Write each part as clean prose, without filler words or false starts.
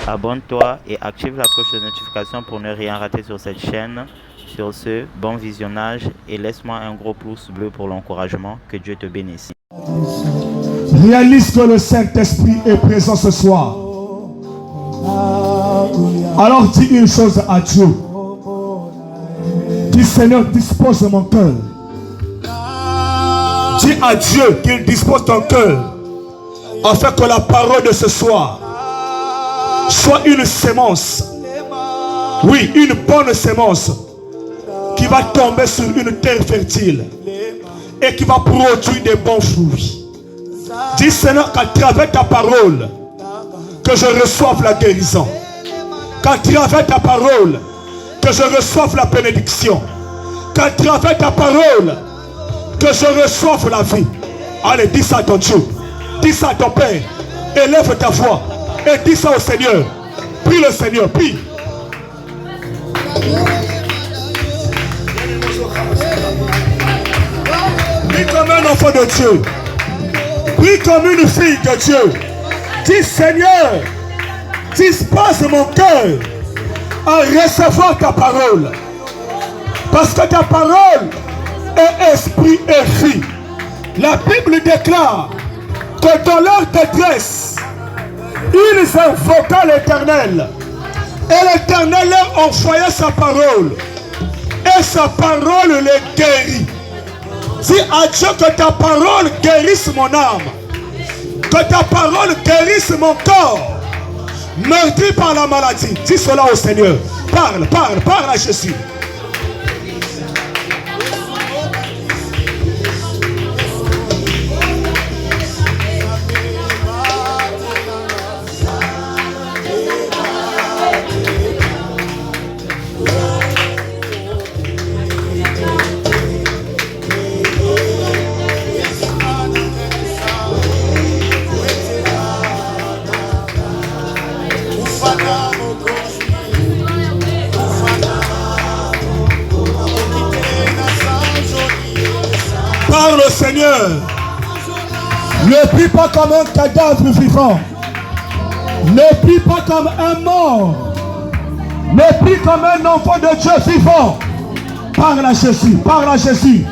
Abonne-toi et active la cloche de notification pour ne rien rater sur cette chaîne. Sur ce, bon visionnage et laisse-moi un gros pouce bleu pour l'encouragement. Que Dieu te bénisse. Réalise que le Saint-Esprit est présent ce soir. Alors dis une chose à Dieu. Dis Seigneur, dispose de mon cœur. Dis à Dieu qu'il dispose ton cœur afin que la parole de ce soir soit une sémence. Oui, une bonne sémence qui va tomber sur une terre fertile et qui va produire des bons fruits. Dis Seigneur qu'à travers ta parole que je reçoive la guérison. Qu'à travers ta parole que je reçoive la bénédiction. Qu'à travers ta parole que je reçoive la vie. Allez, dis ça à ton Dieu. Dis ça à ton Père. Élève ta voix et dis ça au Seigneur. Prie le Seigneur, prie. Prie comme un enfant de Dieu. Prie comme une fille de Dieu. Dis Seigneur, dispose mon cœur à recevoir ta parole. Parce que ta parole est esprit et vie. La Bible déclare que dans leur détresse, ils invoquaient l'Éternel. Et l'Éternel leur envoyait sa parole. Et sa parole les guérit. Dis à Dieu que ta parole guérisse mon âme. Que ta parole guérisse mon corps. Meurtri par la maladie. Dis cela au Seigneur. Parle, parle, parle à Jésus. Parle au Seigneur. Ne prie pas comme un cadavre vivant. Ne prie pas comme un mort. Ne prie comme un enfant de Dieu vivant. Parle à Jésus. Parle à Jésus.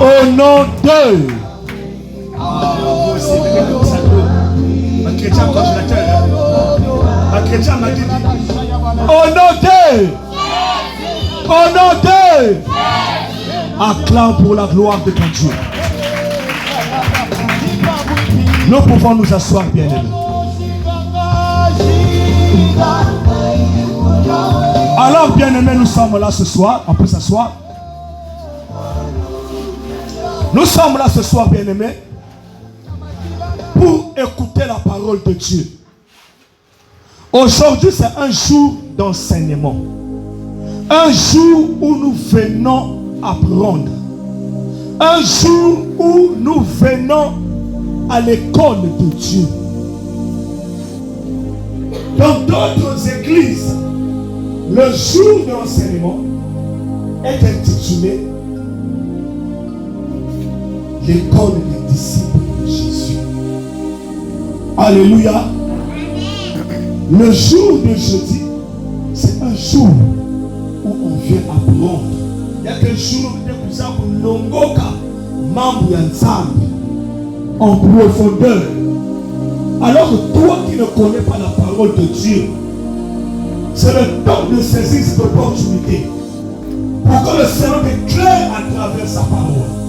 Au nom de au nom de acclame pour la gloire de ton Dieu. Nous pouvons nous asseoir, bien-aimés. Alors, bien-aimés, nous sommes là ce soir. On peut s'asseoir. Nous sommes là ce soir, bien-aimés, pour écouter la parole de Dieu. Aujourd'hui, c'est un jour d'enseignement. Un jour où nous venons apprendre. Un jour où nous venons à l'école de Dieu. Dans d'autres églises, le jour de l'enseignement est intitulé l'école des disciples de Jésus. Alléluia. Le jour de jeudi, c'est un jour où on vient apprendre. Il y a quel jour où nous avons longoka, membre ensemble, en profondeur. Alors toi qui ne connais pas la parole de Dieu, c'est le temps de saisir cette opportunité pour que le Seigneur t'éclaire à travers sa parole.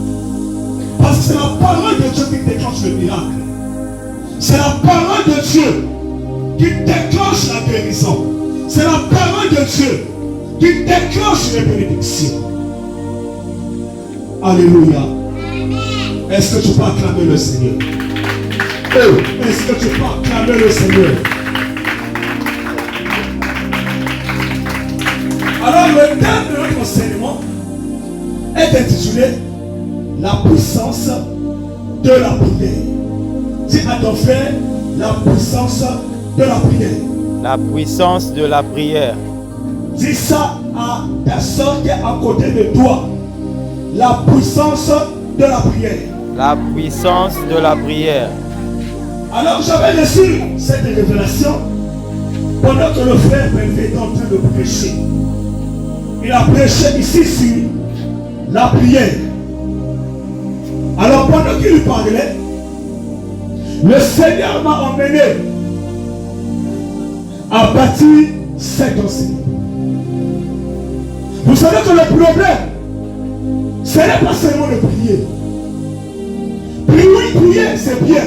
Parce que c'est la parole de Dieu qui déclenche le miracle. C'est la parole de Dieu qui déclenche la guérison. C'est la parole de Dieu qui déclenche les bénédictions. Alléluia. Est-ce que tu peux acclamer le Seigneur? Est-ce que tu peux acclamer le Seigneur? thème de notre enseignement est intitulé La puissance de la prière. Dis à ton frère, la puissance de la prière. La puissance de la prière. Dis ça à ta soeur qui est à côté de toi. La puissance de la prière. La puissance de la prière. Alors j'avais reçu cette révélation pendant que le frère Belvé était en train de prêcher. Il a prêché ici sur la prière. Alors pendant qu'il lui parlait, le Seigneur m'a emmené à bâtir cet enseignement. Vous savez que le problème, ce n'est pas seulement de prier. Prier, c'est bien.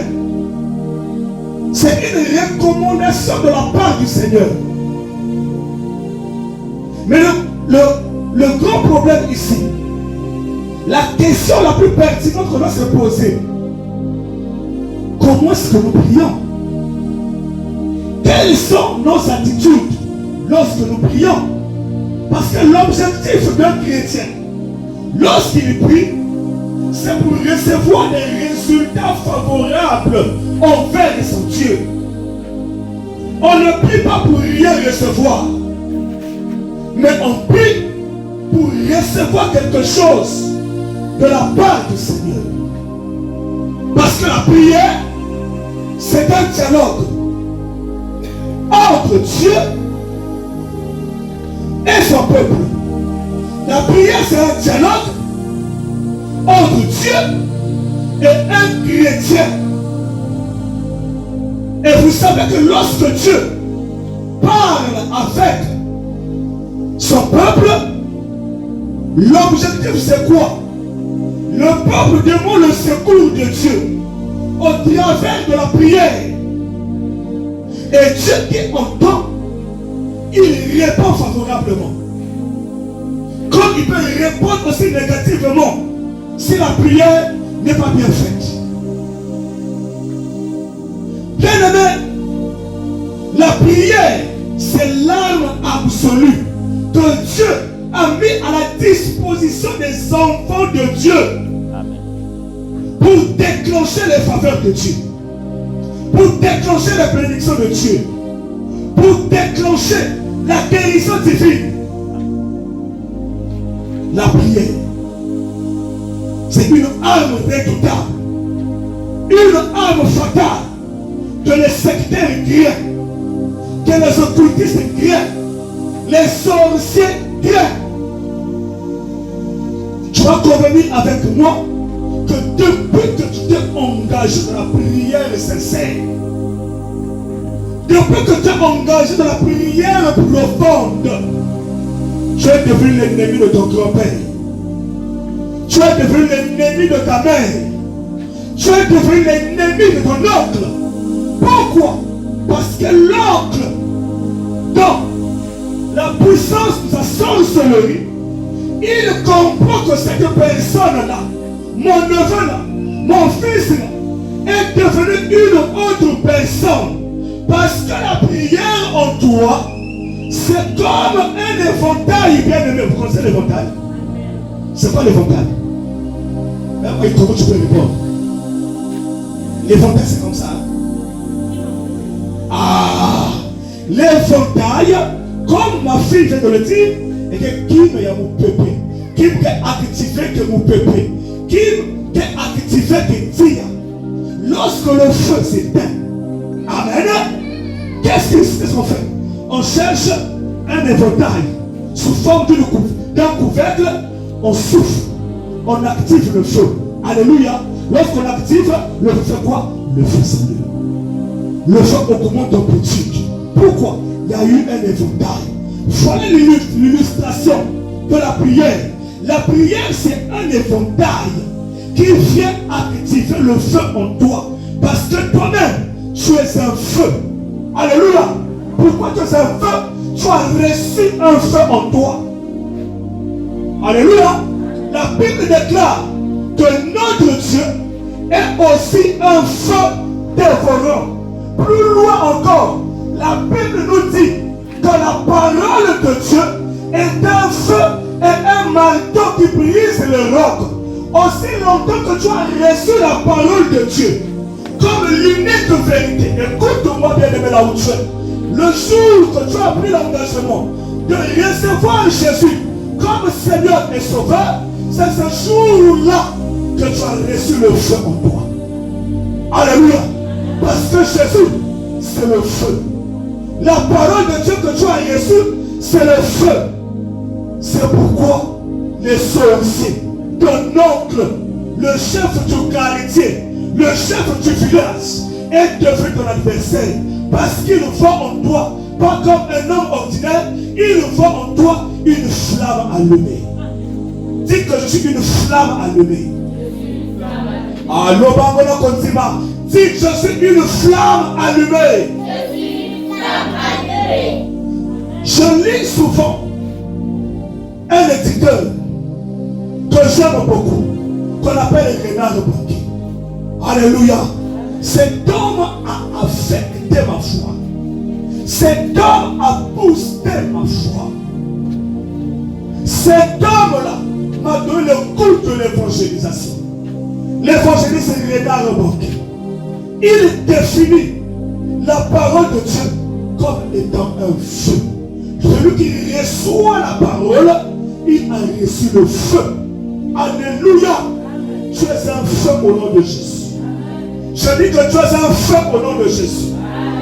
C'est une recommandation de la part du Seigneur. Mais le grand problème ici, la question la plus pertinente qu'on doit se poser, comment est-ce que nous prions? Quelles sont nos attitudes lorsque nous prions? Parce que l'objectif d'un chrétien, lorsqu'il prie, c'est pour recevoir des résultats favorables envers son Dieu. On ne prie pas pour rien recevoir, mais on prie pour recevoir quelque chose de la part du Seigneur. Parce que la prière, c'est un dialogue entre Dieu et son peuple. La prière, c'est un dialogue entre Dieu et un chrétien. Et vous savez que lorsque Dieu parle avec son peuple, l'objectif c'est quoi? Le peuple demande le secours de Dieu au travers de la prière. Et Dieu qui entend, il répond favorablement. Comme il peut répondre aussi négativement si la prière n'est pas bien faite. Bien aimé, la prière, c'est l'arme absolue que Dieu a mis à la disposition des enfants de Dieu. Amen. Pour déclencher les faveurs de Dieu, pour déclencher les bénédictions de Dieu, pour déclencher la guérison divine. La prière, c'est une arme redoutable, une arme fatale que les sectaires craignent, que les occultistes craignent, les sorciers craignent. Tu vas convenir avec moi que depuis que tu t'es engagé dans la prière sincère, depuis que tu es engagé dans la prière profonde, tu es devenu l'ennemi de ton grand-père. Tu es devenu l'ennemi de ta mère. Tu es devenu l'ennemi de ton oncle. Pourquoi? Parce que l'oncle, dans la puissance de sa sorcellerie, il comprend que cette personne-là, mon neveu-là, mon fils-là, est devenu une autre personne. Parce que la prière en toi, c'est comme un éventail, bien aimé. Vous connaissez l'éventail? C'est pas l'éventail. Mais comment tu peux répondre? L'éventail, c'est comme ça. Ah! L'éventail, comme ma fille vient de le dire, et que Kim est mon pépé. Kim est activé que mon pépé. Kim est activé que tire. Lorsque le feu s'éteint, amen. Qu'est-ce qu'on fait? On cherche un éventail sous forme d'un couvercle, on souffle, on active le feu. Alléluia. Lorsqu'on active, le feu fait quoi? Le feu s'allume. Le feu augmente en petit. Pourquoi? Il y a eu un éventail. Voilà l'illustration de la prière. La prière, c'est un éventail qui vient activer le feu en toi. Parce que toi-même, tu es un feu. Alléluia. Pourquoi tu es un feu? Tu as reçu un feu en toi. Alléluia. La Bible déclare que notre Dieu est aussi un feu dévorant. Plus loin encore, la Bible nous dit que la parole de Dieu est un feu longtemps qu'il brise le roc, aussi longtemps que tu as reçu la parole de Dieu comme l'unique vérité. Écoute-moi bien aimé là où tu es. Le jour que tu as pris l'engagement de recevoir Jésus comme Seigneur et Sauveur, c'est ce jour-là que tu as reçu le feu en toi. Alléluia. Parce que Jésus, c'est le feu. La parole de Dieu que tu as reçue, c'est le feu. C'est pourquoi les sorciers, ton oncle, le chef du quartier, le chef du village est devenu ton adversaire. Parce qu'il voit en toi, pas comme un homme ordinaire, il voit en toi une flamme allumée. Dis que je suis une flamme allumée. Allô, Bangola Kontima. Dis que je suis une flamme allumée. Je suis une flamme allumée. Je lis souvent un éditeur que j'aime beaucoup, qu'on appelle Renard Banqui. Alléluia. Cet homme a affecté ma foi. Cet homme a boosté ma foi. Cet homme-là m'a donné le goût de l'évangélisation. L'évangéliste Renard Banqui. Il définit la parole de Dieu comme étant un feu. Celui qui reçoit la parole, il a reçu le feu. Alléluia. Tu es un feu au nom de Jésus. Je dis que tu es un feu au nom de Jésus.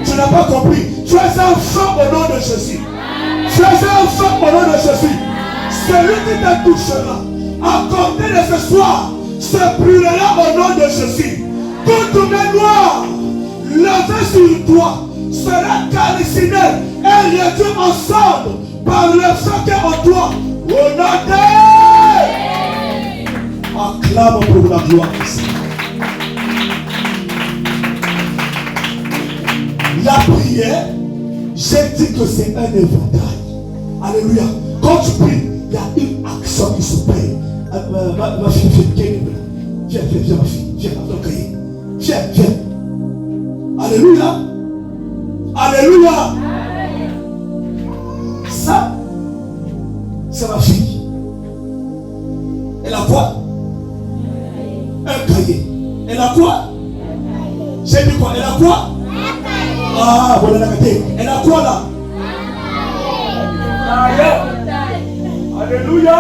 Tu n'as pas compris. Tu es un feu au nom de Jésus. Tu es un feu au nom de Jésus. Celui qui te touchera, à compter de ce soir, se brûlera au nom de Jésus. Toute main noire levée sur toi sera calcinée et réduite ensemble par le feu qui est en toi. Au nom de... Acclame pour la gloire ici. La prière, j'ai dit que c'est un éventail. Alléluia. Quand tu pries, il y a une action qui se paye. Ma fille, viens, ma fille. Viens, dans ton cahier. Viens. Alléluia. Alléluia. Ça, c'est ma fille. Elle a quoi? Un cahier. Elle a quoi? J'ai dit quoi? Elle a quoi? Ah, voilà la carte. Elle a quoi là? Alléluia.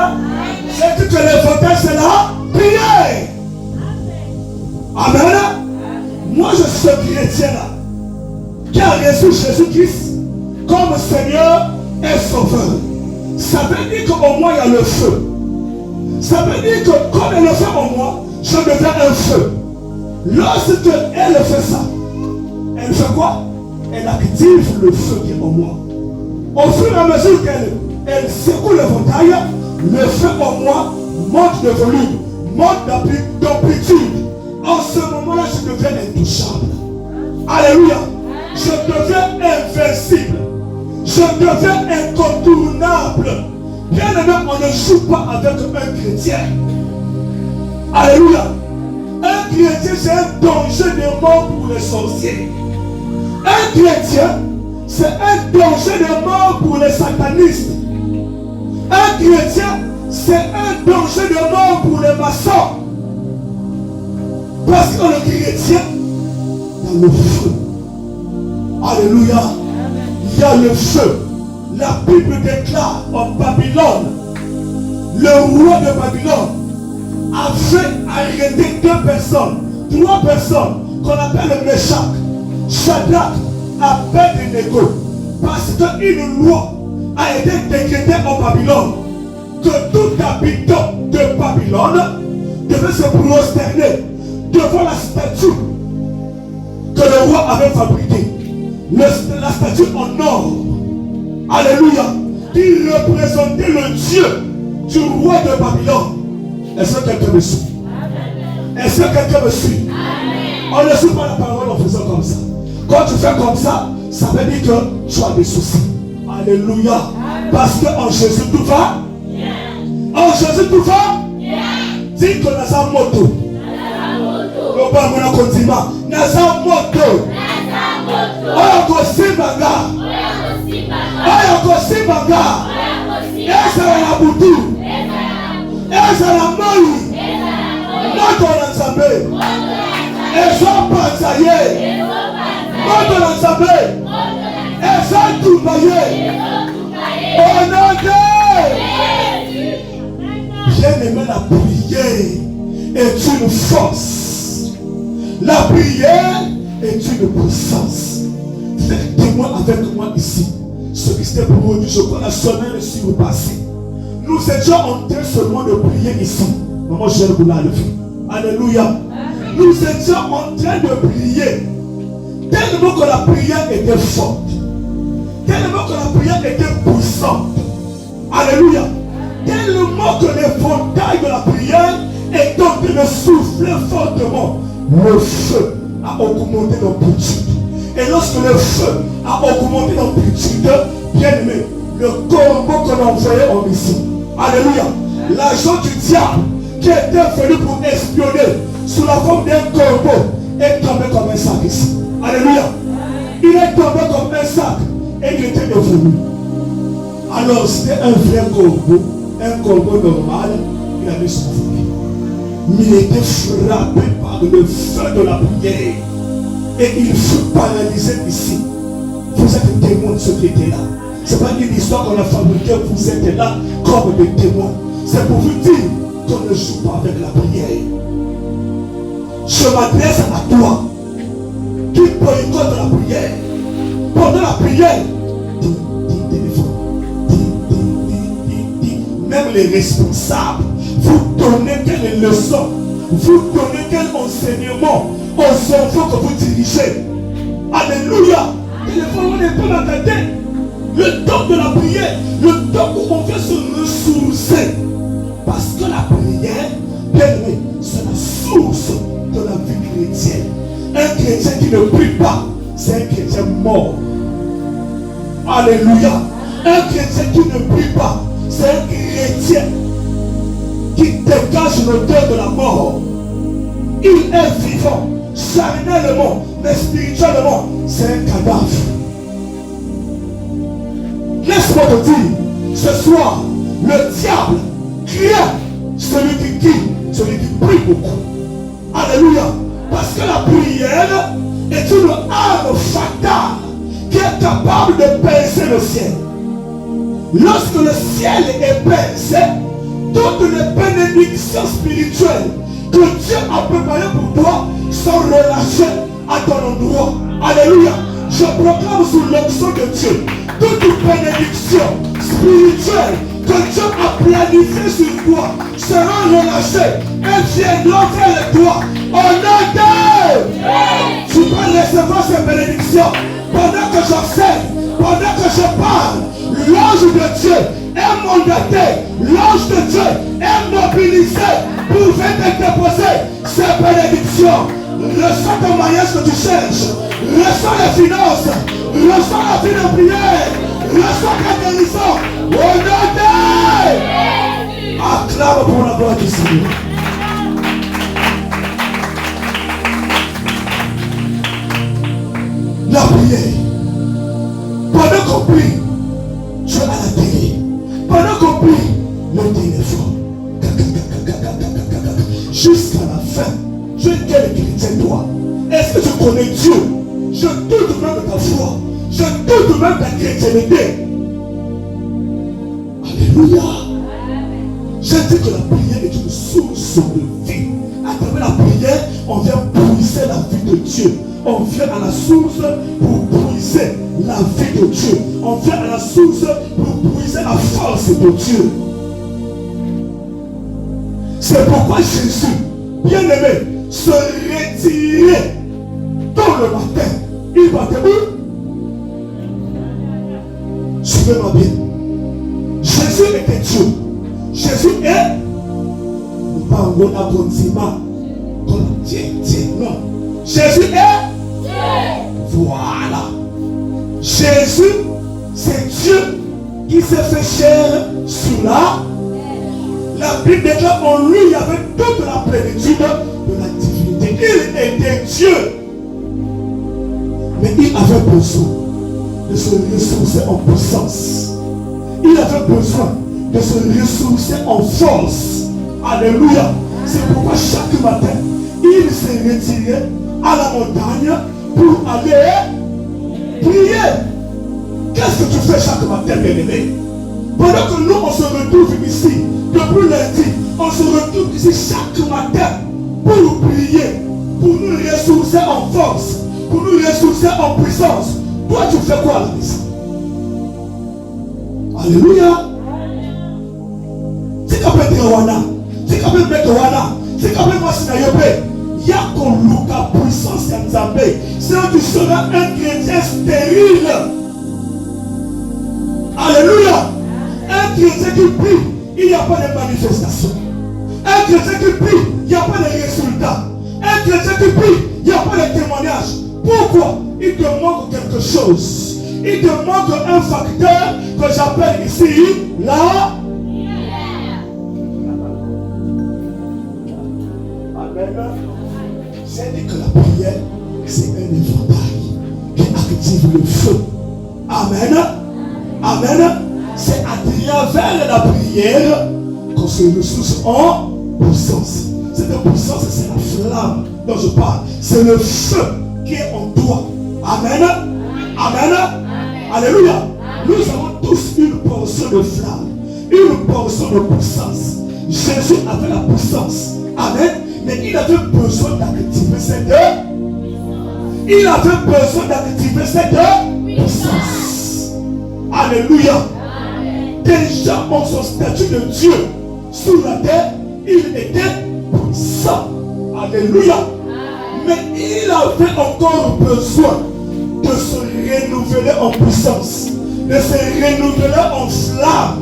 J'ai dit que l'éventail c'est la prière. Amen. Moi je suis ce chrétien là qui a reçu Jésus-Christ comme Seigneur et Sauveur. Ça veut dire qu'au moins il y a le feu. Ça veut dire que comme elle le fait en moi, je deviens un feu. Lorsque elle fait ça, elle fait quoi? Elle active le feu qui est en moi. Au fur et à mesure qu'elle secoue l'éventail, le feu en moi monte de volume, monte d'amplitude. En ce moment-là, je deviens intouchable. Alléluia. Je deviens invincible. Je deviens incontournable. Bien aimé, on ne joue pas avec un chrétien. Alléluia. Un chrétien, c'est un danger de mort pour les sorciers. Un chrétien, c'est un danger de mort pour les satanistes. Un chrétien, c'est un danger de mort pour les maçons. Parce que le chrétien, il y a le feu. Alléluia. Il y a le feu. La Bible déclare en Babylone, le roi de Babylone a fait arrêter 2 personnes, 3 personnes qu'on appelle Meshach, Shadrach, Abednego, parce qu'une loi a été décrétée en Babylone que tout habitant de Babylone devait se prosterner devant la statue que le roi avait fabriquée. La statue en or. Alléluia. Qui représentait le Dieu du roi de Babylone. Est-ce que quelqu'un me suit? Est-ce que quelqu'un me suit? On ne suit pas la parole en faisant comme ça. Quand tu fais comme ça, ça veut dire que tu as des soucis. Alléluia. Parce qu'en Jésus tout va. En Jésus tout va. Dis que Naza moto. Naza moto. Oya kosimanga. Oya kosimanga. Esa ya butu. ezala moi moto na nzambe ezopanza ye moto na nzambe ezotumba ye au nom de bien-aimé. La prière est une force, la prière est une puissance. Faites témoin avec moi ici. Ce qui s'était produit, je crois la semaine sur le passé. Nous étions en train seulement de prier ici. Maman, je vais vous la lever. Alléluia. Nous étions en train de prier. Tellement que la prière était forte. Tellement que la prière était puissante. Alléluia. Tellement que l'éventail de la prière est en train de souffler fortement. Le feu a augmenté l'amplitude. Et lorsque le feu a augmenté l'amplitude, bien aimé, le corbeau qu'on envoyait en mission. Alléluia. L'agent du diable qui était venu pour espionner sous la forme d'un corbeau est tombé comme un sac ici. Alléluia. Il est tombé comme un sac et il était devenu. Alors c'était un vrai corbeau, un corbeau normal, il avait soufflé. Mais il était frappé par le feu de la prière. Et il fut paralysé ici. Vous êtes témoins de ce qui était là. Ce n'est pas une histoire qu'on a fabriquée, vous êtes là comme des témoins. C'est pour vous dire qu'on ne joue pas avec la prière. Je m'adresse à toi qui boycotte la prière. Pendant la prière, même les responsables, vous donnez quelle leçon, vous donnez quel enseignement aux enfants que vous dirigez. Alléluia. Téléphone n'est pas dans ta tête. Le temps de la prière, le temps où on veut se ressourcer. Parce que la prière, bien aimé, c'est la source de la vie chrétienne. Un chrétien qui ne prie pas, c'est un chrétien mort. Alléluia. Un chrétien qui ne prie pas, c'est un chrétien qui dégage l'odeur de la mort. Il est vivant, charnellement, mais spirituellement, c'est un cadavre. Laisse-moi te dire, ce soir, le diable craint celui qui quitte, celui qui prie beaucoup. Alléluia. Parce que la prière est une arme fatale qui est capable de pincer le ciel. Lorsque le ciel est pincé, toutes les bénédictions spirituelles que Dieu a préparées pour toi sont relâchées à ton endroit. Alléluia. Je proclame sous l'onction de Dieu toute bénédiction spirituelle que Dieu a planifiée sur toi sera relâchée et viendront vers toi. Au nom de tu peux recevoir ces bénédictions pendant que j'enseigne, pendant que je parle. L'ange de Dieu est mandaté, l'ange de Dieu est mobilisé pour venir déposer ces bénédictions. Ressens ton mariage que tu cherches, ressens les finances, ressens la vie de prière, ressens ta guérison. Au nom de acclame pour la gloire du Seigneur. La prière, pendant qu'on prie, tu es à la télé. Pendant qu'on prie, le téléphone. Jusqu'à la fin, tu es quel chrétien toi? Est-ce que tu connais Dieu? Je doute même de ta foi. Je doute même de ta chrétienté. Alléluia. Je dis que la prière est une source de vie. À travers la prière, on vient puiser la vie de Dieu. On vient à la source pour puiser la vie de Dieu. On vient à la source pour puiser la force de Dieu. C'est pourquoi Jésus, bien aimé, se retirait tôt le matin. Il va te dire, suivez-moi bien. Jésus était Dieu. Jésus est non. Jésus est Dieu. Voilà. Jésus, c'est Dieu qui s'est fait chair sur la Bible déclare en lui, il y avait toute la plénitude de la divinité. Il était Dieu. Mais il avait besoin de se ressourcer en puissance. Il avait besoin de se ressourcer en force. Alléluia. C'est pourquoi chaque matin, il s'est retiré à la montagne pour aller prier. Qu'est-ce que tu fais chaque matin, bien-aimé? Pendant que nous, on se retrouve ici, depuis lundi, on se retrouve ici chaque matin pour prier, pour nous ressourcer en force, pour nous ressourcer en puissance. Toi, tu fais quoi à la maison? Alléluia. Si tu peux dire Wana, si tu peux mettre Wana, si tu peux moi Sinayope, il y a qu'on loue la puissance de Nzambé. Sinon tu seras un chrétien stérile. Alléluia. Un chrétien qui prie, il n'y a pas de manifestation. Un chrétien qui prie, il n'y a pas de résultats. Un chrétien qui prie, il n'y a pas de témoignage. Pourquoi? Il te manque quelque chose. Il te manque un facteur que j'appelle ici la Amen. J'ai dit que la prière, c'est un éventail qui active le feu. Amen. Amen. C'est à travers la prière qu'on se ressource en puissance. Cette puissance, c'est la flamme dont je parle. C'est le feu qui est en toi. Amen. Amen. Alléluia. Nous avons tous une portion de flamme, une portion de puissance. Jésus avait la puissance. Amen. Mais il avait besoin d'activer cette Il avait besoin d'activer cette puissance. Alléluia. Déjà en son statut de Dieu sous la terre, il était puissant. Alléluia. Mais il avait encore besoin de se renouveler en puissance, de se renouveler en flamme.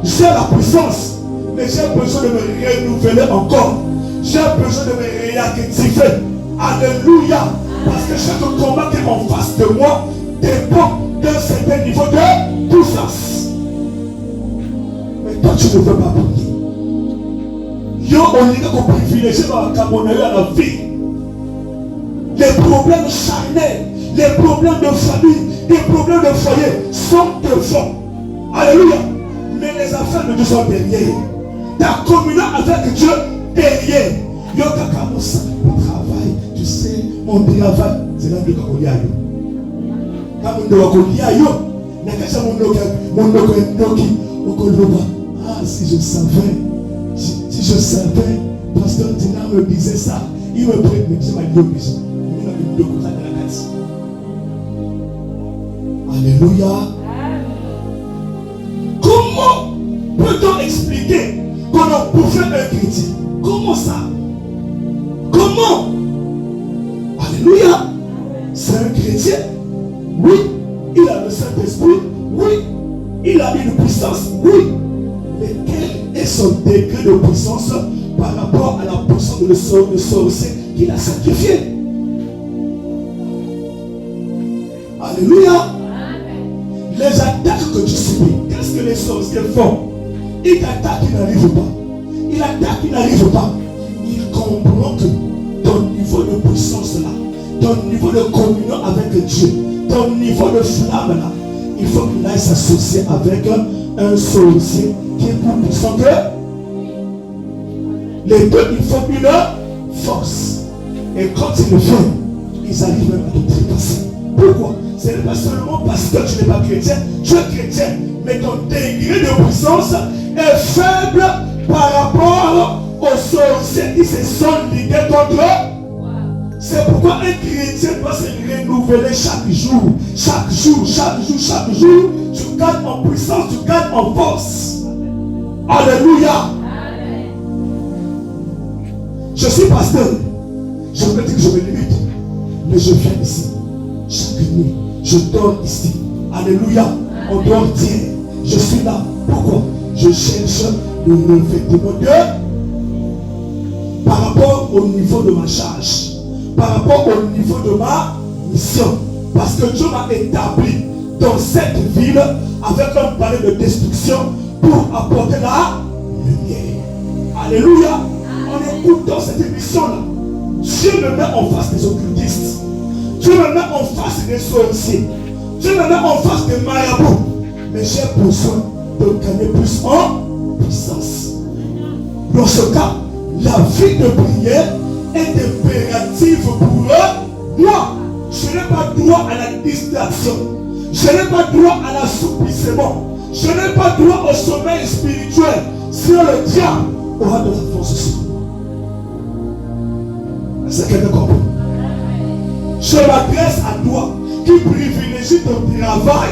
J'ai la puissance, mais j'ai besoin de me renouveler encore. J'ai besoin de me réactiver. Alléluia. Parce que chaque combat qui est en face de moi dépend d'un certain niveau de puissance. Mais toi, tu ne veux pas prier. Yo, on est qu'on privilégie dans la vie. Les problèmes charnels, les problèmes de famille, les problèmes de foyer sont devant. Alléluia. Mais les affaires de Dieu sont derrière. Ta communion avec Dieu derrière. Yo, kakamosa, mon travail, tu sais, mon travail, c'est là que tu as yo. Quand on doit coller yo, n'akacha mon noki, ah, si je savais, pasteur Tina me disait ça, il me prête, me disait ma maison. Alléluia. Comment peut-on expliquer qu'on a bouffé un chrétien? Comment ça? Comment? Alléluia. C'est un chrétien. Oui, il a le Saint-Esprit. Oui, il a une puissance. Oui. Mais quel est son degré de puissance par rapport à la puissance de sorcier qu'il a sacrifié? Alléluia. Les attaques que tu subis, qu'est-ce que les sorciers font? Ils t'attaquent, ils n'arrivent pas. Ils attaquent, ils n'arrivent pas. Ils comprennent que ton niveau de puissance là, ton niveau de communion avec Dieu, ton niveau de flamme là, il faut qu'il aille s'associer avec un sorcier qui est plus puissant que les deux. Il faut une force. Et quand ils le font, ils arrivent même à te trépasser. Pourquoi? Ce n'est pas seulement parce que tu n'es pas chrétien, tu es chrétien, mais ton degré de puissance est faible par rapport aux sorciers qui se sont ligués contre eux. C'est pourquoi un chrétien doit se renouveler chaque jour. Chaque jour, chaque jour, chaque jour. Tu gagnes en puissance, tu gagnes en force. Alléluia. Je suis pasteur. Je me dis que je me limite. Mais je viens ici. Chaque nuit, je dors ici. Alléluia. On dort dire. Je suis là. Pourquoi? Je cherche le revêtement de par rapport au niveau de ma charge, par rapport au niveau de ma mission. Parce que Dieu m'a établi dans cette ville avec un palais de destruction pour apporter la lumière. Alléluia. En écoutant cette émission-là, Dieu me met en face des occultistes. Dieu me met en face des sorciers. Dieu me met en face des marabouts. Mais j'ai besoin de gagner plus en puissance. Dans ce cas, la vie de prière est impérative pour moi. Je n'ai pas droit à la distraction. Je n'ai pas droit à l'assouplissement. Je n'ai pas droit au sommeil spirituel. Sinon le diable aura de la force sur moi. Est-ce que quelqu'un comprend? Je m'adresse à toi qui privilégie ton travail.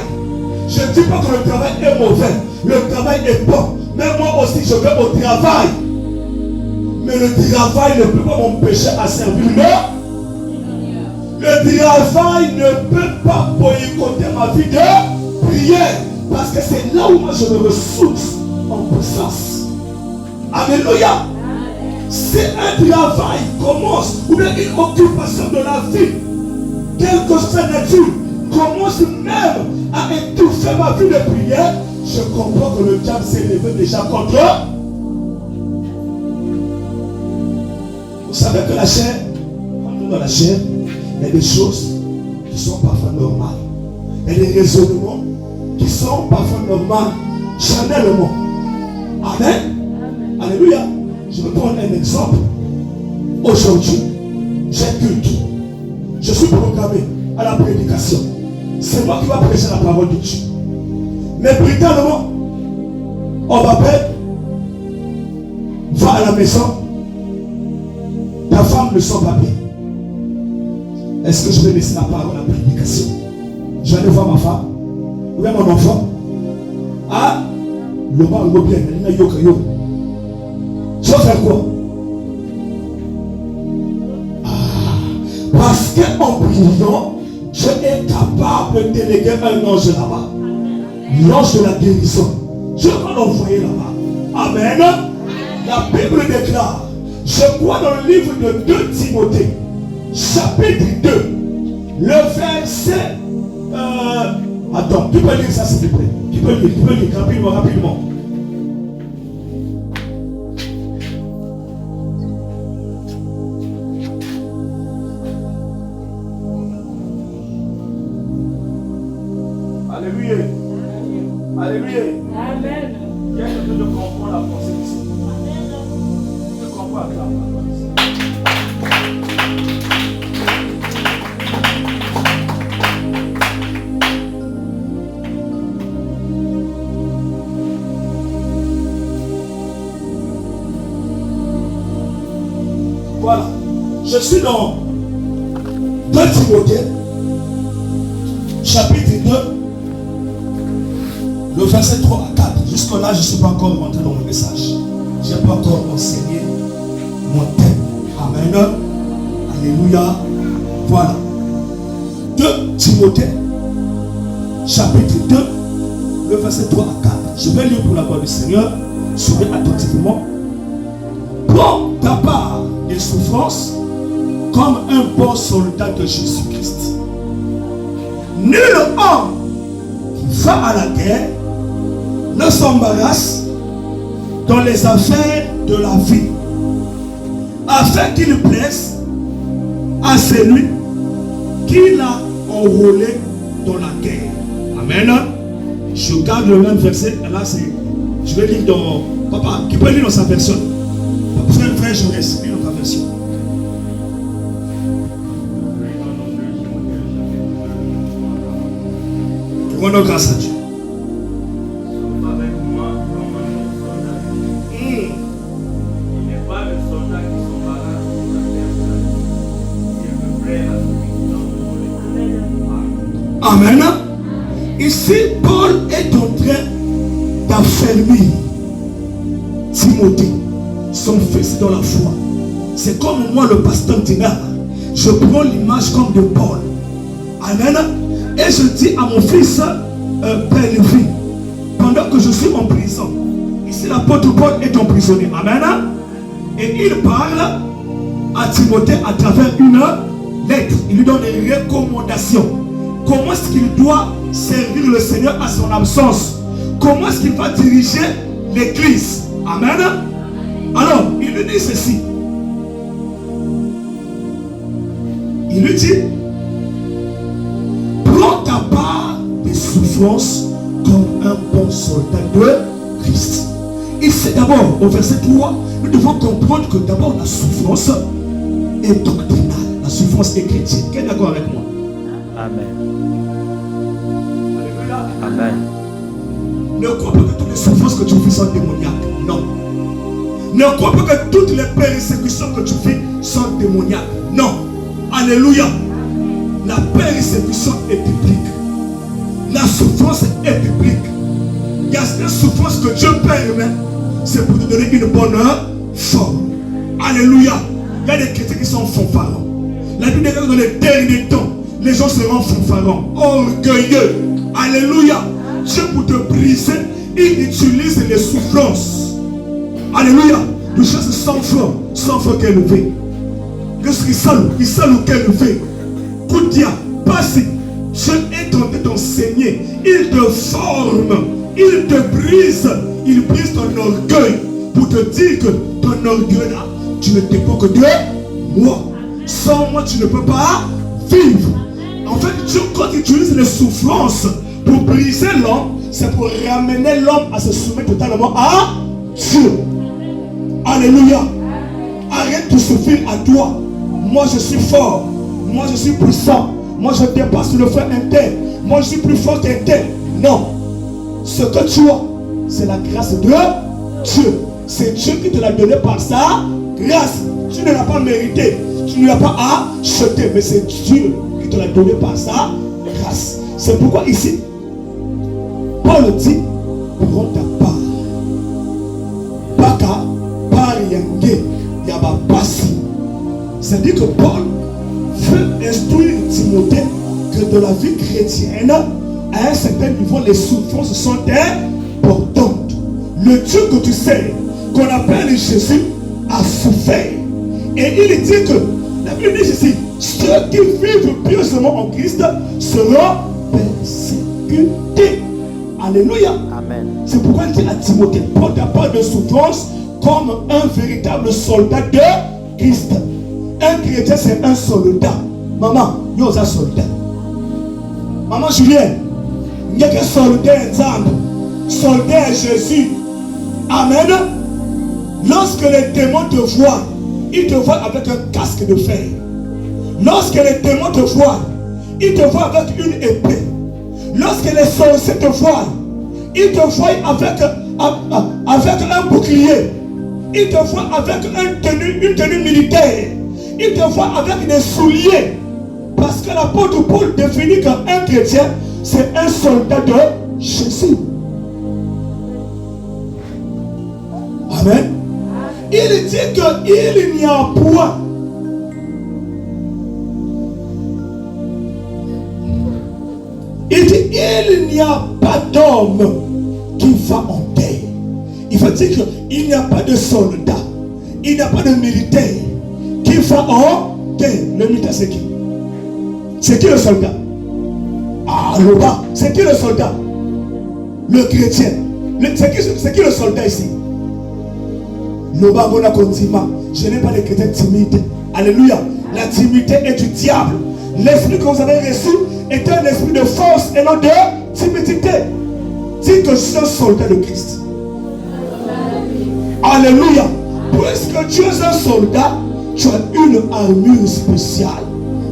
Je ne dis pas que le travail est mauvais. Le travail est bon. Mais moi aussi je vais au travail. Mais le travail ne peut pas m'empêcher à servir le travail ne peut pas boycotter ma vie de prière. Parce que c'est là où moi je me ressource en puissance. Alléluia. Si un travail commence, ou bien une occupation de la vie, quelle que soit sa nature, commence même à étouffer ma vie de prière, je comprends que le diable s'est levé déjà contre eux. Vous savez que la chair, quand on est dans la chair, il y a des choses qui sont parfois normales. Il y a des raisonnements qui sont parfois normaux, charnellement. Amen. Alléluia. Je vais prendre un exemple. Aujourd'hui, j'ai culte. Je suis programmé à la prédication. C'est moi qui vais prêcher la parole de Dieu. Mais brutalement, on m'appelle, va à la maison, ta femme ne sent pas bien. Est-ce que je vais laisser la parole à la prédication? Je vais aller voir ma femme, ou bien mon enfant. Ah, le bas le bien, il y a yoka yoka. Je vais faire quoi? Parce qu'en priant, Dieu est capable de déléguer un ange là-bas. L'ange de la guérison. Dieu va l'envoyer là-bas. Amen. La Bible déclare, je crois dans le livre de 2 Timothée, chapitre 2, le verset... attends, tu peux lire ça s'il te plaît. Tu peux lire rapidement. Alléluia. Alléluia. Amen. Il y a quelqu'un de comprendre la pensée ici. Je comprends avec la parole. Voilà. Je suis dans 2 Timothée, chapitre 2, le verset 3 à 4. Jusque-là, je ne suis pas encore rentré dans le message. Je n'ai pas encore enseigné mon thème. Amen. Alléluia. Voilà. 2 Timothée, chapitre 2, le verset 3 à 4. Je vais lire pour la gloire du Seigneur. Suivez attentivement. Prends ta part des souffrances comme un bon soldat de Jésus-Christ. Nul homme qui va à la guerre ne s'embarrasse dans les affaires de la vie, afin qu'il plaise à celui qui l'a enrôlé dans la guerre. Amen. Je garde le même verset. Là, je vais lire dans... Papa, qui peut lire dans sa version? Frère Jaurès, lis dans ta version. Rendons grâce à Dieu. Amen. Ici, Paul est en train d'affermir Timothée, son fils dans la foi. C'est comme moi, le pasteur Tina. Je prends l'image comme de Paul. Amen. Et je dis à mon fils, Père Lévi, pendant que je suis en prison, ici l'apôtre Paul est emprisonné. Amen. Et il parle à Timothée à travers une lettre. Il lui donne des recommandations. Comment est-ce qu'il doit servir le Seigneur à son absence? Comment est-ce qu'il va diriger l'église? Amen. Alors, il lui dit ceci. Il lui dit, prends ta part des souffrances comme un bon soldat de Christ. Ici d'abord, au verset 3, Nous devons comprendre que d'abord la souffrance est doctrinale. La souffrance est chrétienne. Quel est d'accord avec moi? Amen. Amen. Ne crois pas que toutes les souffrances que tu vis sont démoniaques. Non. Ne crois pas que toutes les persécutions que tu vis sont démoniaques. Non. Alléluia. La persécution est biblique. La souffrance est biblique. Il y a certaines souffrances que Dieu permet. C'est pour te donner une bonne forme. Alléluia. Il y a des chrétiens qui sont fanfarons. La Bible dit que dans les derniers temps, les gens seront fanfarons, orgueilleux. Alléluia. Dieu pour te briser, il utilise les souffrances. Alléluia. Le chasse sans foi qu'elle veut. Qu'est-ce qu'il salue qu'elle veut. Koudia, passe. Dieu est en train d'enseigner. Il te forme. Il te brise. Il brise ton orgueil. Pour te dire que ton orgueil là, tu ne dépends que de moi. Sans moi, tu ne peux pas vivre. En fait, Dieu, quand il utilise les souffrances pour briser l'homme, c'est pour ramener l'homme à se soumettre totalement à Dieu. Alléluia. Arrête de souffrir à toi. Moi, je suis fort. Moi, je suis puissant. Moi, je dépasse le frère inter. Moi, je suis plus fort qu'inter. Non. Ce que tu as, c'est la grâce de Dieu. C'est Dieu qui te l'a donné par sa grâce. Tu ne l'as pas mérité. Tu ne l'as pas acheté. Mais c'est Dieu qui te l'a donné par sa grâce. C'est pourquoi ici, Paul dit, prends ta part. Baka, par yangé, yaba passi. C'est-à-dire que Paul veut instruire Timothée que de la vie chrétienne, à un certain niveau, les souffrances sont importantes. Le Dieu que tu sais, qu'on appelle Jésus, a souffert. Et il dit que, la Bible dit ici, ceux qui vivent pieusement en Christ seront persécutés. Alléluia. Amen. C'est pourquoi il dit à Timothée, prends ta part de souffrance comme un véritable soldat de Christ. Un chrétien, c'est un soldat. Maman, nous sommes un soldat. Maman Julien, il n'y a qu'un soldat ensemble. Soldat Jésus. Amen. Lorsque les démons te voient, ils te voient avec un casque de fer. Lorsque les démons te voient, ils te voient avec une épée. Lorsque les sorciers te voient, ils te voient avec un bouclier. Ils te voient avec une tenue militaire. Ils te voient avec des souliers. Parce que l'apôtre Paul définit qu'un chrétien, c'est un soldat de Jésus. Amen. Il dit qu'il n'y a point. Il dit il n'y a pas d'homme qui va en terre. Il veut dire qu'il n'y a pas de soldat. Il n'y a pas de militaire qui va en terre. Le militaire c'est qui? C'est qui le soldat? Ah, le bas. C'est qui le soldat? Le chrétien. C'est qui le soldat ici? Le bas, je n'ai pas de chrétiens timides. Alléluia. La timidité est du diable. L'esprit que vous avez reçu est un esprit de force et non de timidité. Dites que je suis un soldat de Christ. Alléluia. Puisque tu es un soldat, tu as une armure spéciale.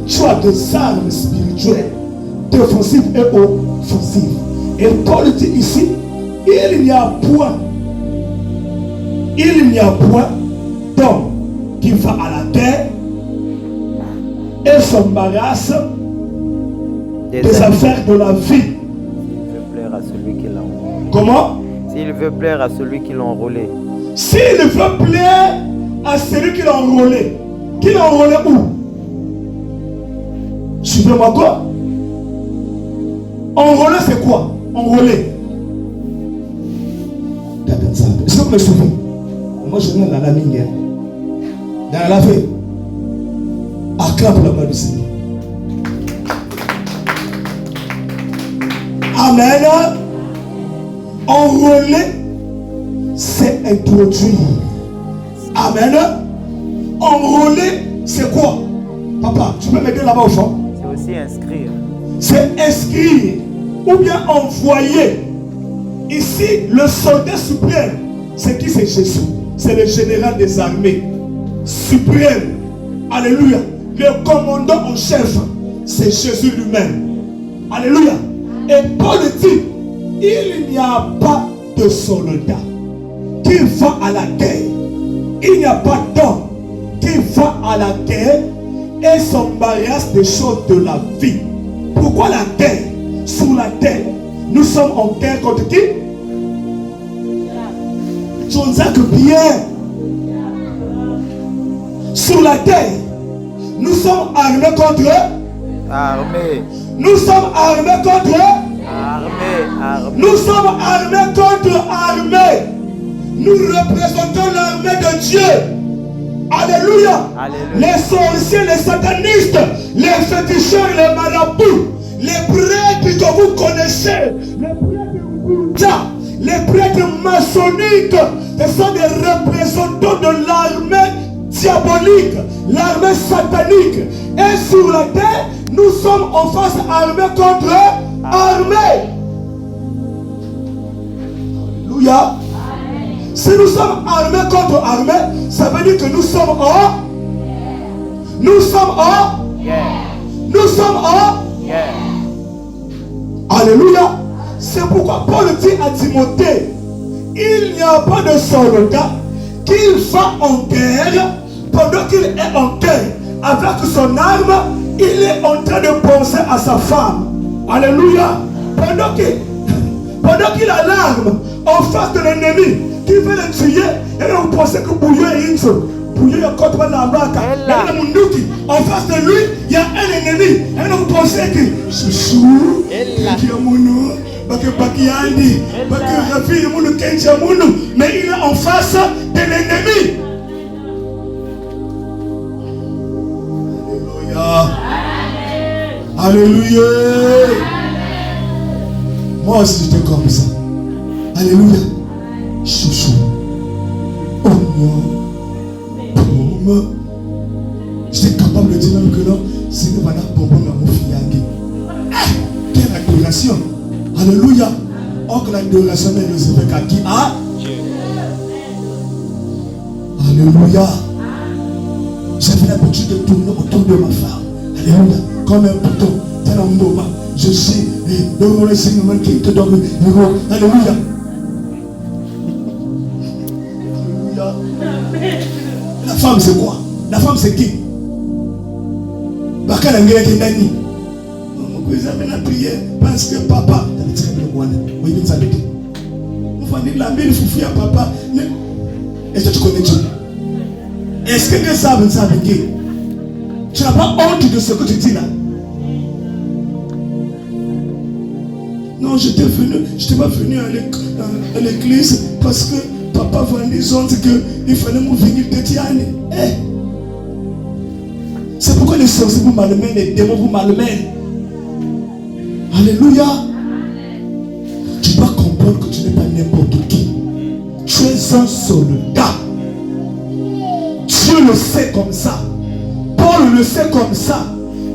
Tu as des armes spirituelles, défensives et offensives. Et Paul dit ici, il n'y a point d'homme qui va à la terre et s'embarrasse des affaires de la vie. S'il veut plaire à celui qui l'a enrôlé. Comment? S'il veut plaire à celui qui l'a enrôlé. S'il veut plaire à celui qui l'a enrôlé. Qui l'a enrôlé où? Suivez-moi quoi? Enrôlé c'est quoi? Enrôlé. Est-ce que vous me souvenez? Moi je viens dans la ligne. Dans la vie. Acclame la main du Seigneur. Amen. Enrôler, c'est introduire. Amen. Enrôler, c'est quoi? Papa, tu peux m'aider là-bas au fond? C'est aussi inscrire. C'est inscrire ou bien envoyer. Ici, le soldat suprême, c'est qui? C'est Jésus. c'est le général des armées suprême. Alléluia. Le commandant en chef, c'est Jésus lui-même. Alléluia. Et Paul dit, il n'y a pas de soldat qui va à la guerre. Il n'y a pas d'homme qui va à la guerre et s'embarrasse des choses de la vie. Pourquoi la guerre? Sur la terre, nous sommes en guerre contre qui? Jean-Jacques Pierre. Sur la terre, nous sommes armés contre eux. Armés. Nous sommes armés contre eux. Armés. Nous sommes armés contre armés. Nous représentons l'armée de Dieu. Alléluia. Les sorciers, les satanistes, les féticheurs, les marabouts, les prêtres que vous connaissez, les prêtres maçonniques, ce sont des représentants de l'armée diabolique, l'armée satanique. Et sur la terre, nous sommes en face armée contre armée. Alléluia. Si nous sommes armés contre armée, ça veut dire que nous sommes en... Nous sommes en... Nous sommes en... Alléluia. C'est pourquoi Paul dit à Timothée, il n'y a pas de soldat qui va en guerre. Pendant qu'il est en guerre avec son arme, il est en train de penser à sa femme. Alléluia. Pendant qu'il a l'arme en face de l'ennemi qui veut le tuer, et vous pensez que Bouillon est une chose. Bouillon est contre la vaca. En face de lui, il y a un ennemi. Et vous pensez que chouchou, mais il est en face de l'ennemi. Alléluia. Alléluia. Moi aussi j'étais comme ça. Alléluia. Chouchou. Oignon. Pomme. J'étais capable de dire même que non, c'est que voilà, bonbon dans mon fiangue. Quelle adoration. Alléluia. Or que l'adoration est réservée à qui? À Dieu. Alléluia. J'avais l'habitude de tourner autour de ma femme. Alléluia. Comme un bouton. Tel un moment. Je sais. Le Seigneur qui te donne. Alléluia. Alléluia. La femme c'est quoi? La femme c'est qui? Bakala ngela kendani. Vous avez la prière parce que papa. Papa. Est-ce que tu connais Dieu? Est-ce que tu savent qui? Tu n'as pas honte de ce que tu dis là? Non, je n'étais pas venu à l'église parce que papa vendait des ondes qu'il fallait me venir de Tiane. C'est pourquoi les sorciers vous malmènent, les démons vous malmènent. Alléluia. Tu dois comprendre que tu n'es pas n'importe qui. Tu es un soldat. Dieu le sait comme ça. Paul le sait comme ça.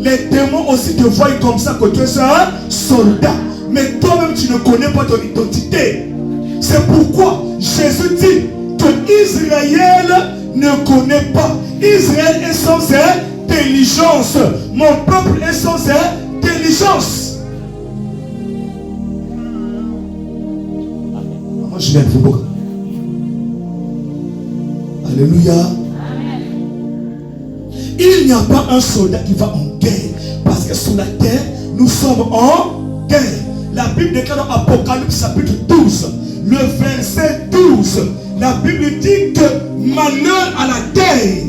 Les démons aussi te voient comme ça, que tu es un soldat. Mais toi-même tu ne connais pas ton identité. C'est pourquoi Jésus dit que Israël ne connaît pas. Israël est sans intelligence. Mon peuple est sans intelligence. Moi je viens de vous. Alléluia. Il n'y a pas un soldat qui va en guerre. Parce que sur la terre, nous sommes en guerre. La Bible déclare dans Apocalypse chapitre 12, le verset 12. La Bible dit que malheur à la terre,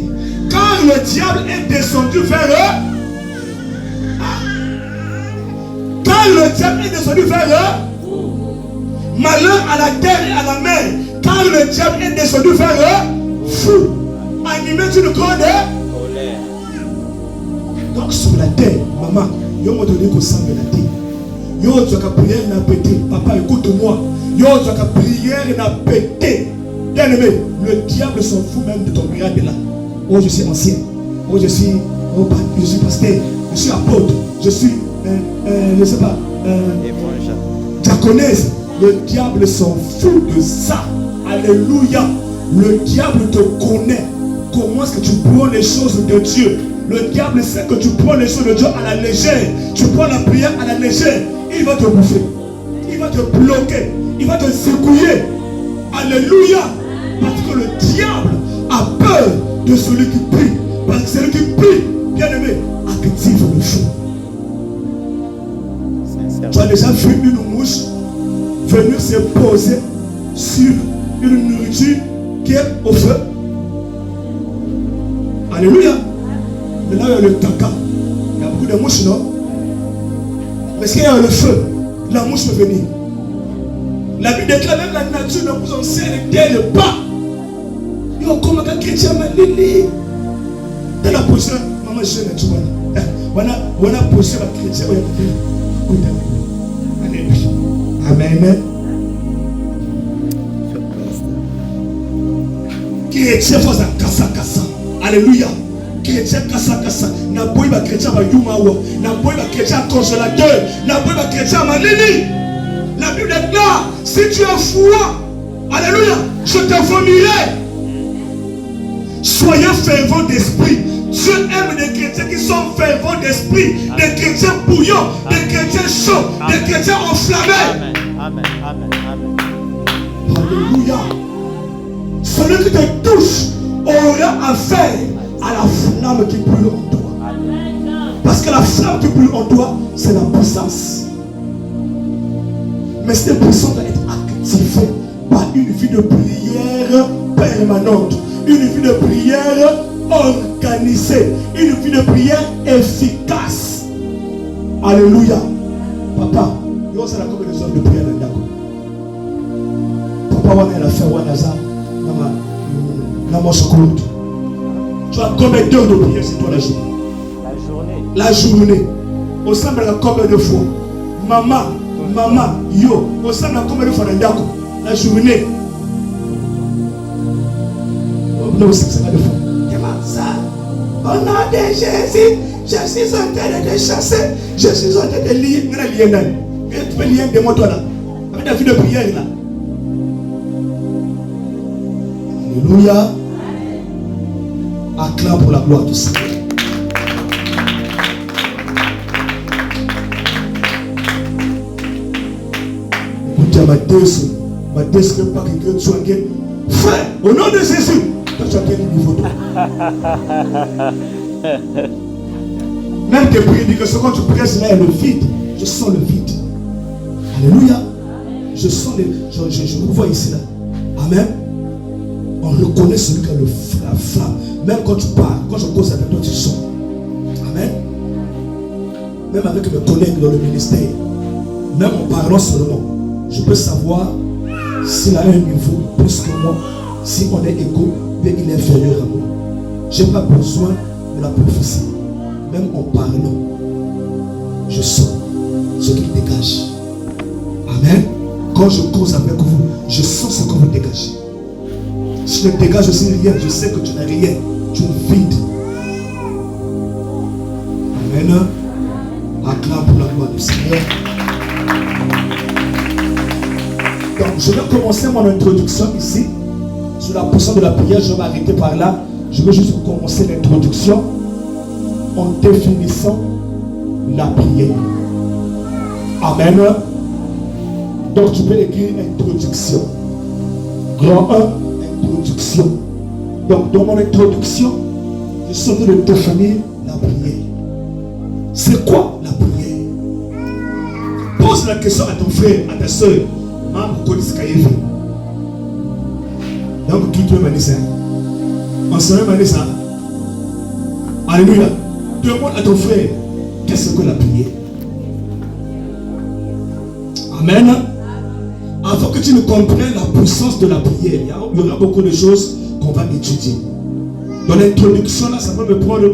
car le diable est descendu vers eux. Car le diable est descendu vers eux. Malheur à la terre et à la mer, car le diable est descendu vers eux. Fou, animé d'une grande colère. Donc sur la terre, maman, yo m'a donné qu'on semble la terre. Yo, tu as prière n'a pété. Papa, écoute-moi. Yo, tu as prière n'a pété. Bien aimé, le diable s'en fout même de ton miracle là. Oh, je suis ancien. Oh, je suis pasteur. Je suis apôtre. Je suis, je ne sais pas, diaconesse. Le diable s'en fout de ça. Alléluia. Le diable te connaît. Comment est-ce que tu prends les choses de Dieu? Le diable sait que tu prends les choses de Dieu à la légère. Tu prends la prière à la légère. Il va te bouffer. Il va te bloquer. Il va te secouer. Alléluia. Parce que le diable a peur de celui qui prie. Parce que celui qui prie, bien aimé, active le feu. Tu as déjà vu une mouche venir se poser sur une nourriture qui est au feu? Alléluia. Maintenant il y a le caca. Il y a beaucoup de mouches, non? Mais est-ce qu'il y a le feu? La mouche peut venir. La Bible déclare même la nature ne vous enseigne pas. Il y a comme un chrétien malili. Dans la position, maman, je ne sais pas. On a posé la chrétien. Amen. Chrétien faut ça kassa kassa. Alléluia. Chrétien kassa kassa. Na boy ba chrétien ba yuma wa. Na boy ba chrétien consolateur. Na boy ba chrétien malili. La Bible déclare, si tu as foi, alléluia, je te vomirai. Soyez fervents d'esprit. Dieu aime des chrétiens qui sont fervents d'esprit, des chrétiens bouillants, des chrétiens chauds, des chrétiens enflammés. Amen. Amen. Amen. Alléluia. Celui qui te touche aura affaire à la flamme qui brûle en toi. Parce que la flamme qui brûle en toi, c'est la puissance. Mais cette puissance doit être activée par une vie de prière permanente, une vie de prière organisée, une vie de prière efficace. Alléluia. Papa, il y a combien de heures de prière dans le Papa, on a fait tu as combien d'heures de prière c'est toi la journée? La journée. Au sein de combien de fois? Maman, yo, au sein de combien de fois dans la journée? On a aussi ça de fois. Au nom de Jésus, je suis en train de chasser, je suis en train de lier. Tu peux lier de moi toi là, avec ta vie de prière là. Alléluia. Acclame pour la gloire du Seigneur. Écoutez, ma deux pas que Dieu soit guéri. Frère, au nom de Jésus, toi tu as quel niveau toi? Même tes prières disent que ce quand tu presses là, il y a le vide. Je sens le vide. Alléluia. Je sens je vous vois ici là. Amen. On reconnaît celui qui a la flamme. Même quand tu parles, quand je cause avec toi, tu sens. Amen. Même avec mes collègues dans le ministère, même en parlant seulement, je peux savoir s'il a un niveau plus que moi, si on est égaux, bien il est inférieur à moi. Je n'ai pas besoin de la prophétie. Même en parlant, je sens ce qu'il dégage. Amen. Quand je cause avec vous, je sens ce que vous dégagez. Si je dégage aussi rien, je sais que tu n'as rien. Tu es vide. Amen. Acclame pour la gloire du Seigneur. Donc, je vais commencer mon introduction ici. Sur la portion de la prière, je vais arrêter par là. Je vais juste commencer l'introduction en définissant la prière. Amen. Donc, tu peux écrire introduction. Grand 1. Introduction. Donc dans mon introduction, je suis en train de définir la prière. C'est quoi la prière? Pose la question à ton frère, à ta soeur. Donc tout le monde ça. Enseignant m'a dit ça. Alléluia. Demande à ton frère, qu'est-ce que la prière? Amen. Avant que tu ne comprennes la puissance de la prière, il y aura beaucoup de choses qu'on va étudier. Dans l'introduction, là, ça peut me prendre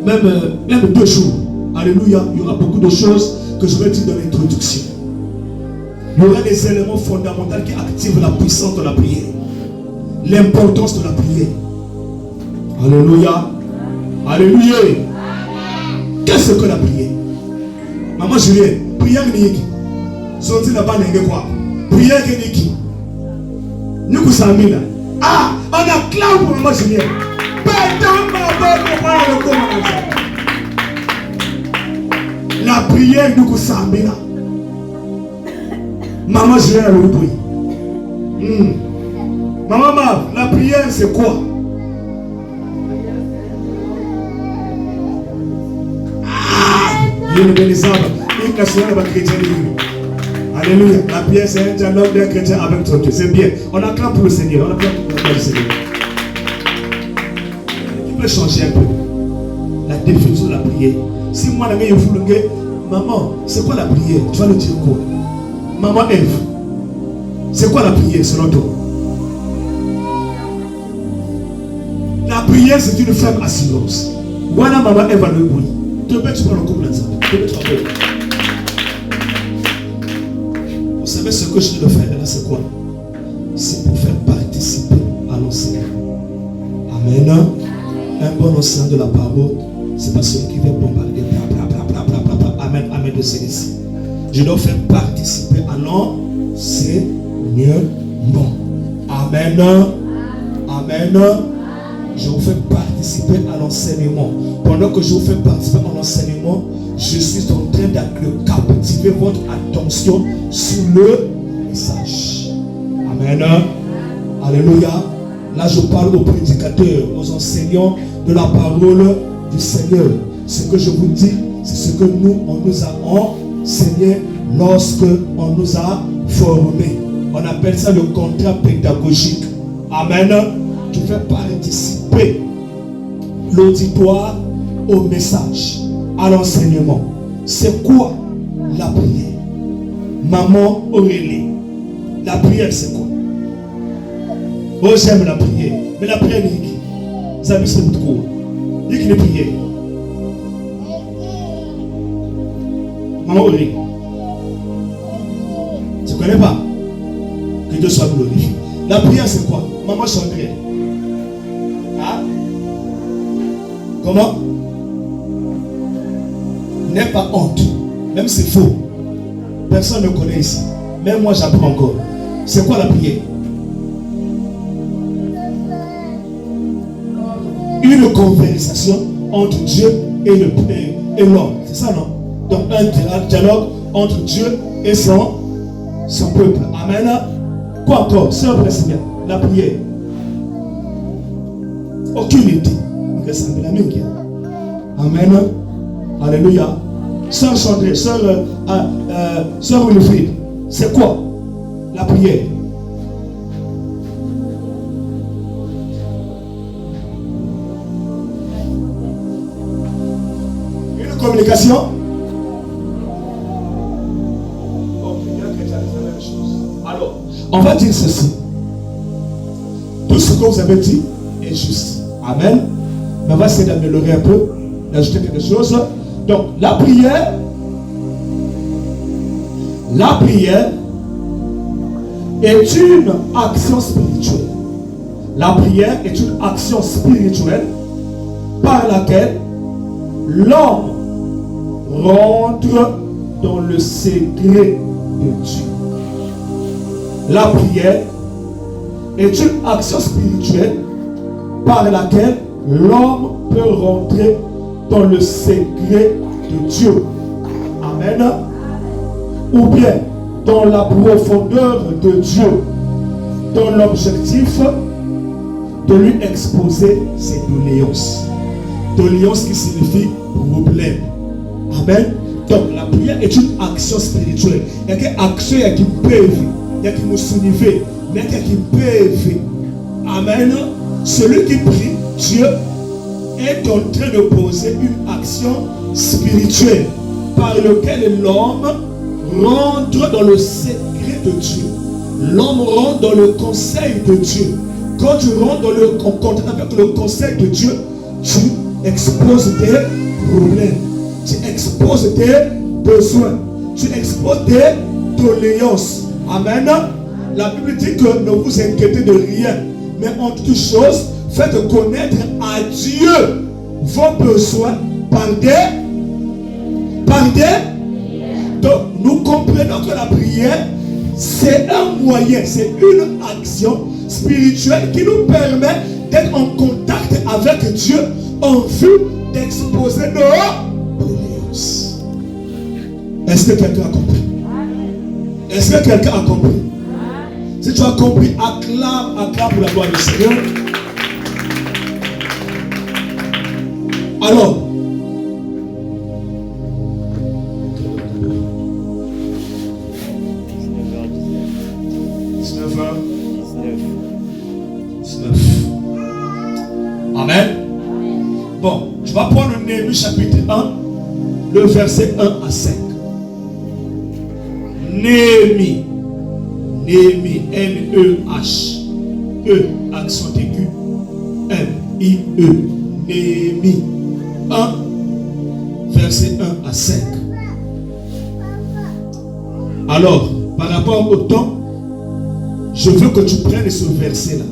même 2 jours. Alléluia. Il y aura beaucoup de choses que je vais dire dans l'introduction. Il y aura des éléments fondamentaux qui activent la puissance de la prière. L'importance de la prière. Alléluia. Alléluia. Qu'est-ce que la prière? Maman Julien, prière n'est qui? Sorti là-bas, n'est quoi? Prière n'est qui? Nous sommes ah, on acclame pour maman Julien. La prière nous sommes là. Maman Julien le bruit. Maman Mav, la prière c'est quoi? Il y a une belle exemple. Une nation de chrétien. Alléluia. La prière c'est un dialogue d'un chrétien avec ton Dieu. C'est bien. On acclame pour le Seigneur. On acclame pour le Seigneur. Tu peux changer un peu la définition de la prière. Si moi, la je vous le maman, c'est quoi la prière? Tu vas le dire quoi? Maman Ève, c'est quoi la prière selon toi? La prière, c'est une ferme assurance. Voilà maman Ève le bruit. Tu peux, tu prends le couple ensemble. Vous savez ce que je dois faire là, c'est quoi? C'est pour faire participer à l'enseignement. Amen. Un bon enseignant de la parole, c'est pas celui qui va bombarder. Amen, amen de celui-ci. Je dois faire participer à l'enseignement. Amen. Amen. Je vous fais participer à l'enseignement. Pendant que je vous fais participer à l'enseignement, je suis en train de captiver votre attention sur le message. Amen. Alléluia. Là, je parle aux prédicateurs, aux enseignants de la parole du Seigneur. Ce que je vous dis, c'est ce que nous, on nous a enseigné lorsque on nous a formés. On appelle ça le contrat pédagogique. Amen. Tu fais participer l'auditoire au message, à l'enseignement. C'est quoi la prière? Maman Aurélie, la prière c'est quoi? Oh, j'aime la prière. Mais la prière, c'est qui? Ça veut dire quoi? Il qui est prière. Maman Aurélie, tu ne connais pas? Que Dieu soit glorifié. La prière c'est quoi? Maman Chandrée. Hein? Comment? N'aie pas honte. Même si c'est faux. Personne ne connaît ici. Même moi j'apprends encore. C'est quoi la prière? Une conversation entre Dieu et l'homme. C'est ça, non? Donc un dialogue entre Dieu et son peuple. Amen. Quoi encore? Sœur Président, la prière. Aucune idée. Amen. Alléluia. Sœur Chandré, sœur Wilfried, c'est quoi la prière? Une communication. Alors, on va dire ceci. Tout ce que vous avez dit est juste. Amen. Mais on va essayer d'améliorer un peu, d'ajouter quelque chose. Donc, la prière est une action spirituelle. La prière est une action spirituelle par laquelle l'homme rentre dans le secret de Dieu. La prière est une action spirituelle par laquelle l'homme peut rentrer dans le secret de Dieu. Amen. Ou bien dans la profondeur de Dieu, dans l'objectif de lui exposer ses doléances. Doléances qui signifie problème. Amen. Donc la prière est une action spirituelle. Il y a une action qui peut, il y a qui nous soulève, mais il y a qui peut. Amen. Celui qui prie, Dieu est en train de poser une action spirituelle par laquelle l'homme rentre dans le secret de Dieu. L'homme rentre dans le conseil de Dieu. Quand tu rentres en contact avec le conseil de Dieu, tu exposes tes problèmes, tu exposes tes besoins, tu exposes tes doléances. Amen. La Bible dit que ne vous inquiétez de rien, mais en toute chose, faites connaître à Dieu vos besoins par des. Donc nous comprenons que la prière, c'est un moyen, c'est une action spirituelle qui nous permet d'être en contact avec Dieu en vue d'exposer nos doléances. Est-ce que quelqu'un a compris? Est-ce que quelqu'un a compris? Si tu as compris, acclame pour la gloire du Seigneur. Alors, Amen. Bon, je vais prendre Néhémie chapitre 1, le verset 1 à 5. Néhémie, N-E-H-E, accent aigu, M-I-E, Néhémie 1, verset 1 à 5. Alors, par rapport au temps, je veux que tu prennes ce verset-là.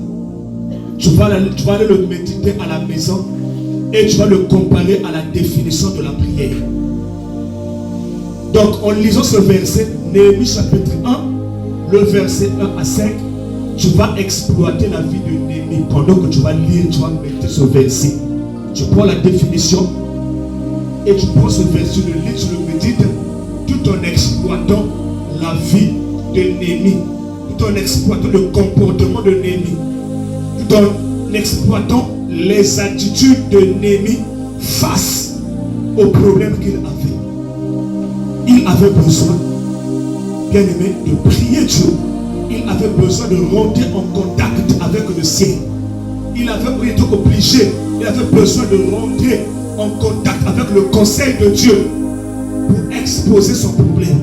Tu vas aller le méditer à la maison et tu vas le comparer à la définition de la prière. Donc, en lisant ce verset, Néhémie chapitre 1, le verset 1 à 5, tu vas exploiter la vie de Néhémie. Pendant que tu vas lire, tu vas méditer ce verset. Tu prends la définition et tu prends ce verset, tu le lis, tu le médites, tout en exploitant la vie de Néhémie, tout en exploitant le comportement de Néhémie, tout en exploitant les attitudes de Néhémie face aux problèmes qu'il avait. Il avait besoin, bien aimé, de prier Dieu. Il avait besoin de rentrer en contact avec le ciel. Il avait été obligé, il avait besoin de rentrer en contact avec le conseil de Dieu pour exposer son problème.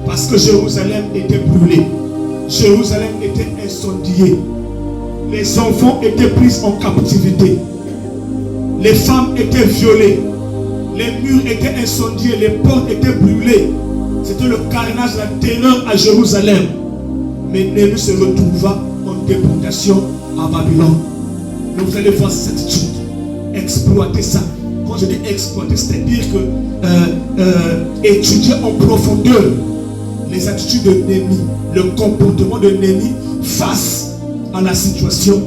Parce que Jérusalem était brûlée. Jérusalem était incendiée. Les enfants étaient pris en captivité. Les femmes étaient violées. Les murs étaient incendiés. Les portes étaient brûlées. C'était le carnage, la terreur à Jérusalem. Mais Néhémie se retrouva en déportation à Babylone. Donc vous allez voir cette attitude. Exploiter ça. Quand je dis exploiter, c'est-à-dire que étudier en profondeur les attitudes de Néhémie, le comportement de Néhémie face à la situation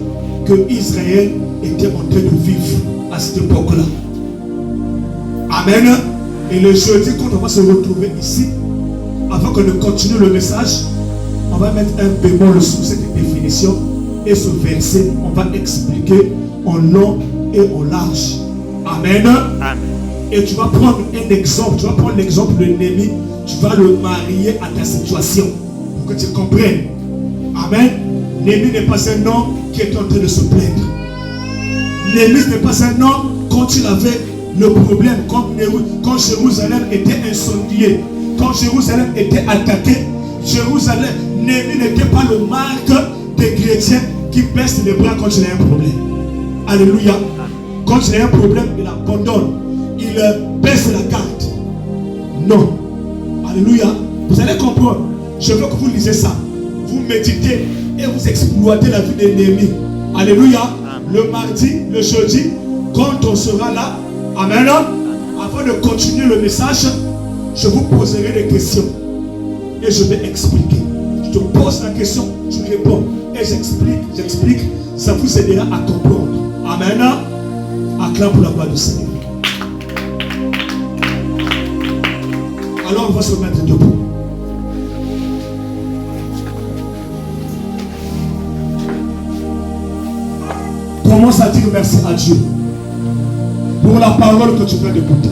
que Israël était en train de vivre à cette époque-là. Amen. Et le jeudi, quand on va se retrouver ici, avant que nous continuions le message, on va mettre un bémol sur cette définition et ce verset, on va expliquer en long et en large. Amen. Amen. Et tu vas prendre un exemple, tu vas prendre l'exemple de Néhémie, tu vas le marier à ta situation pour que tu comprennes. Amen. Néhémie n'est pas un homme qui est en train de se plaindre. Néhémie n'est pas un homme quand il avait le problème, quand Jérusalem était incendiée, quand Jérusalem était attaquée. Jérusalem, Néhémie n'était pas le marque des chrétiens qui baissent les bras quand il a un problème. Alléluia. Quand il a un problème, il abandonne. Il baisse la garde. Non. Alléluia. Vous allez comprendre. Je veux que vous lisez ça. Vous méditez et vous exploitez la vie de Néhémie. Alléluia. Le mardi, le jeudi, quand on sera là, amen, avant de continuer le message, je vous poserai des questions. Et je vais expliquer. Je te pose la question, tu réponds. Et j'explique. Ça vous aidera à comprendre. Amen. Acclame pour la gloire du Seigneur. Alors on va se mettre debout. Commence à dire merci à Dieu pour la parole que tu viens d'écouter.